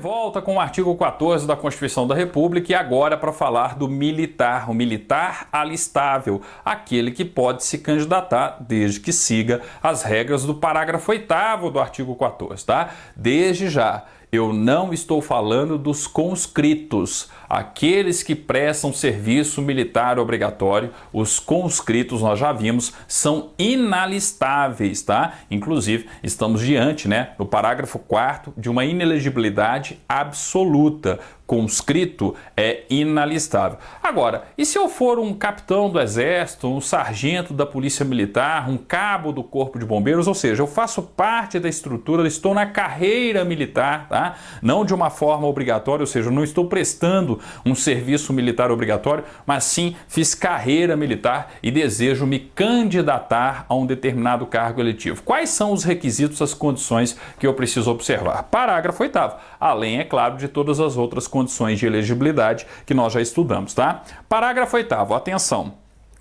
volta com o artigo 14 da Constituição da República e agora para falar do militar, o militar alistável, aquele que pode se candidatar desde que siga as regras do parágrafo 8º do artigo 14, tá? Desde já, eu não estou falando dos conscritos, aqueles que prestam serviço militar obrigatório. Os conscritos, nós já vimos, são inalistáveis, tá? Inclusive, estamos diante, no parágrafo 4º, de uma inelegibilidade absoluta. Conscrito é inalistável. Agora, e se eu for um capitão do Exército, um sargento da Polícia Militar, um cabo do Corpo de Bombeiros, ou seja, eu faço parte da estrutura, estou na carreira militar, tá? Não de uma forma obrigatória, ou seja, eu não estou prestando um serviço militar obrigatório, mas sim fiz carreira militar e desejo me candidatar a um determinado cargo eletivo. Quais são os requisitos, as condições que eu preciso observar? Parágrafo 8º, além, é claro, de todas as outras condições de elegibilidade que nós já estudamos, tá? Parágrafo 8º, atenção.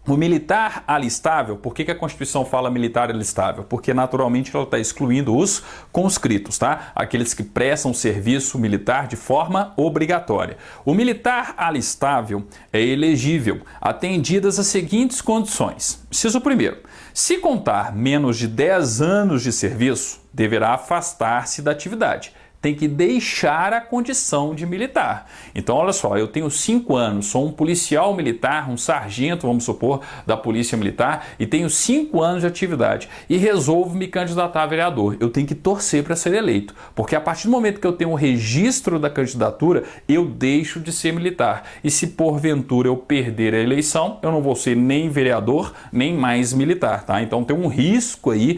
O militar alistável, por que a Constituição fala militar alistável? Porque naturalmente ela está excluindo os conscritos, tá? Aqueles que prestam serviço militar de forma obrigatória. O militar alistável é elegível, atendidas as seguintes condições. Inciso primeiro, se contar menos de 10 anos de serviço, deverá afastar-se da atividade. Tem que deixar a condição de militar. Então, olha só, eu tenho 5 anos, sou um policial militar, um sargento, vamos supor, da Polícia Militar, e tenho 5 anos de atividade e resolvo me candidatar a vereador. Eu tenho que torcer para ser eleito, porque a partir do momento que eu tenho o registro da candidatura, eu deixo de ser militar. E se porventura eu perder a eleição, eu não vou ser nem vereador, nem mais militar, tá? Então tem um risco aí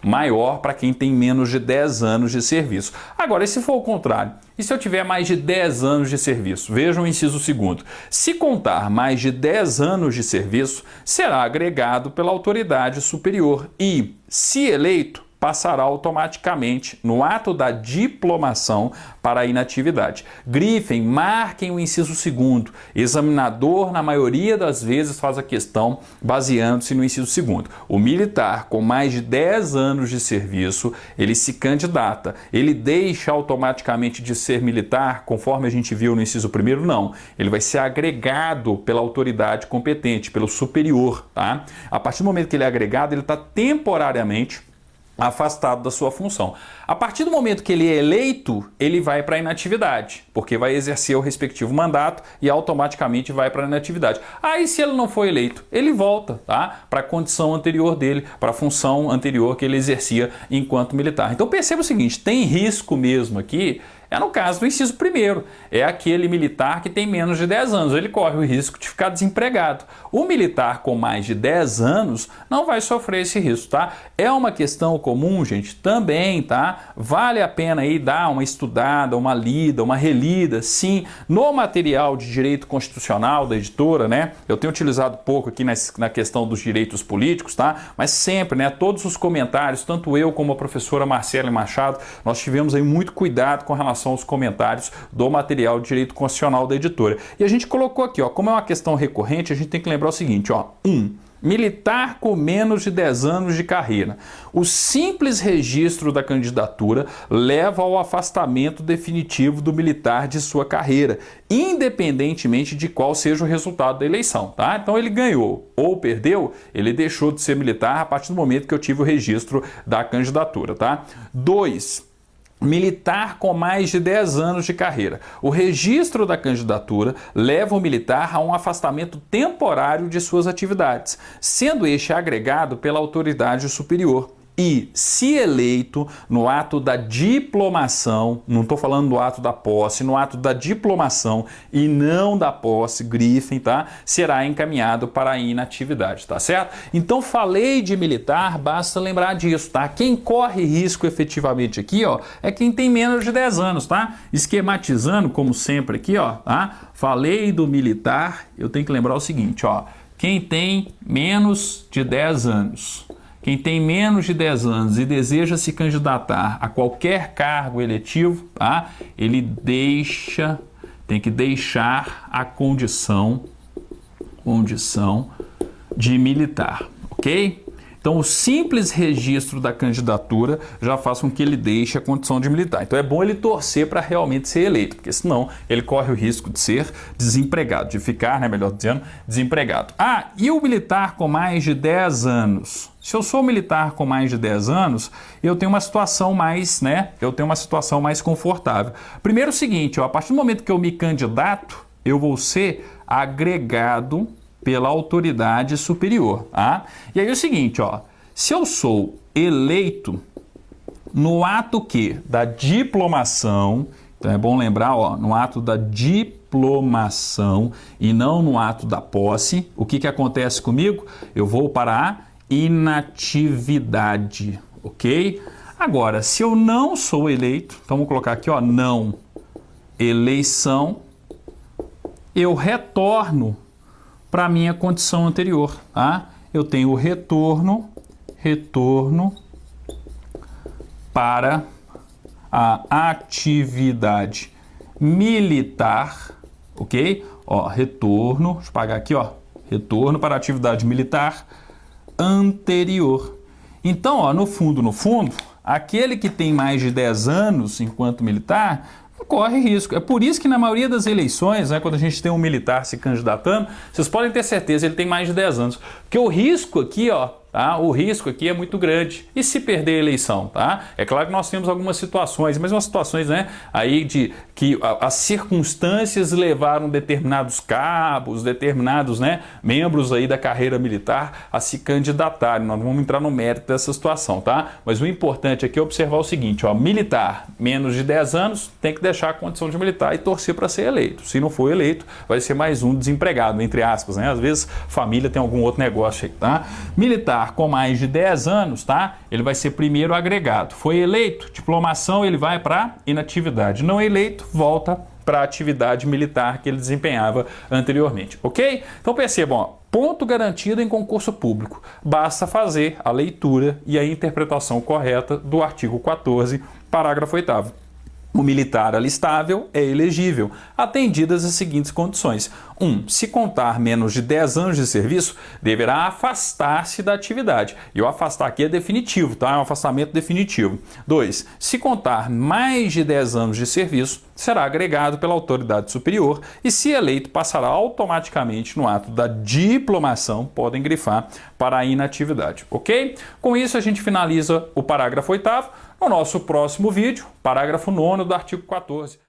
maior para quem tem menos de 10 anos de serviço. Agora, e se for o contrário? E se eu tiver mais de 10 anos de serviço? Vejam o inciso 2º. Se contar mais de 10 anos de serviço, será agregado pela autoridade superior e, se eleito, passará automaticamente no ato da diplomação para a inatividade. Grifem, marquem o inciso 2º. Examinador, na maioria das vezes, faz a questão baseando-se no inciso 2º. O militar com mais de 10 anos de serviço, ele se candidata. Ele deixa automaticamente de ser militar, conforme a gente viu no inciso 1º? Não. Ele vai ser agregado pela autoridade competente, pelo superior, tá? A partir do momento que ele é agregado, ele está temporariamente afastado da sua função. A partir do momento que ele é eleito, ele vai para a inatividade, porque vai exercer o respectivo mandato e automaticamente vai para a inatividade. Aí, se ele não for eleito, ele volta, tá? Para a condição anterior dele, para a função anterior que ele exercia enquanto militar. Então perceba o seguinte, tem risco mesmo aqui, no caso do inciso 1º, é aquele militar que tem menos de 10 anos, ele corre o risco de ficar desempregado. O militar com mais de 10 anos não vai sofrer esse risco, tá? É uma questão comum, gente, também, tá? Vale a pena aí dar uma estudada, uma lida, uma relida, sim, no material de direito constitucional da editora, Eu tenho utilizado pouco aqui na questão dos direitos políticos, tá? Mas sempre, todos os comentários, tanto eu como a professora Marcele Machado, nós tivemos aí muito cuidado com relação aos comentários do material de direito constitucional da editora. E a gente colocou aqui, como é uma questão recorrente, a gente tem que lembrar o seguinte, 1. Militar com menos de 10 anos de carreira. O simples registro da candidatura leva ao afastamento definitivo do militar de sua carreira, independentemente de qual seja o resultado da eleição, tá? Então ele ganhou ou perdeu, ele deixou de ser militar a partir do momento que eu tive o registro da candidatura, tá? 2. Militar com mais de 10 anos de carreira. O registro da candidatura leva o militar a um afastamento temporário de suas atividades, sendo este agregado pela autoridade superior. E, se eleito, no ato da diplomação, não estou falando do ato da posse, no ato da diplomação e não da posse, grifem, tá? Será encaminhado para a inatividade, tá certo? Então, falei de militar, basta lembrar disso, tá? Quem corre risco efetivamente aqui, é quem tem menos de 10 anos, tá? Esquematizando, como sempre aqui, tá? Falei do militar, eu tenho que lembrar o seguinte, quem tem menos de 10 anos... Quem tem menos de 10 anos e deseja se candidatar a qualquer cargo eletivo, tá? Ele tem que deixar a condição de militar, ok? Então, o simples registro da candidatura já faz com que ele deixe a condição de militar. Então, é bom ele torcer para realmente ser eleito, porque senão ele corre o risco de ser desempregado, de ficar, né, melhor dizendo, desempregado. Ah, e o militar com mais de 10 anos? Se eu sou militar com mais de 10 anos, eu tenho uma situação mais, confortável. Primeiro o seguinte, ó, a partir do momento que eu me candidato, eu vou ser agregado pela autoridade superior, tá? E aí é o seguinte, ó, se eu sou eleito no ato da diplomação, então é bom lembrar, ó, no ato da diplomação e não no ato da posse, o que acontece comigo? Eu vou para a inatividade, ok? Agora, se eu não sou eleito, então vou colocar aqui, ó, não eleição, eu retorno para a minha condição anterior, tá? Eu tenho o retorno para a atividade militar, ok? Ó, retorno, deixa eu apagar aqui, ó, retorno para a atividade militar anterior. Então, ó, no fundo, aquele que tem mais de 10 anos enquanto militar corre risco. É por isso que na maioria das eleições, né, quando a gente tem um militar se candidatando, vocês podem ter certeza, ele tem mais de 10 anos. Porque o risco aqui, ó, tá? O risco aqui é muito grande. E se perder a eleição, tá? É claro que nós temos algumas situações, mas umas situações, né, aí de que as circunstâncias levaram determinados cabos, determinados, né, membros aí da carreira militar a se candidatarem. Nós não vamos entrar no mérito dessa situação, tá? Mas o importante aqui é observar o seguinte, ó, militar menos de 10 anos tem que deixar a condição de militar e torcer para ser eleito. Se não for eleito, vai ser mais um desempregado, entre aspas, né? Às vezes família tem algum outro negócio aí, tá? Militar com mais de 10 anos, tá? Ele vai ser primeiro agregado. Foi eleito, diplomação, ele vai para inatividade. Não eleito, volta para a atividade militar que ele desempenhava anteriormente, ok? Então percebam, ó, ponto garantido em concurso público. Basta fazer a leitura e a interpretação correta do artigo 14, parágrafo 8º. O militar alistável é elegível, atendidas as seguintes condições. 1. Se contar menos de 10 anos de serviço, deverá afastar-se da atividade. E o afastar aqui é definitivo, tá? É um afastamento definitivo. 2. Se contar mais de 10 anos de serviço, será agregado pela autoridade superior e, se eleito, passará automaticamente no ato da diplomação, podem grifar, para a inatividade, ok? Com isso, a gente finaliza o parágrafo 8º. No nosso próximo vídeo, parágrafo 9º do artigo 14.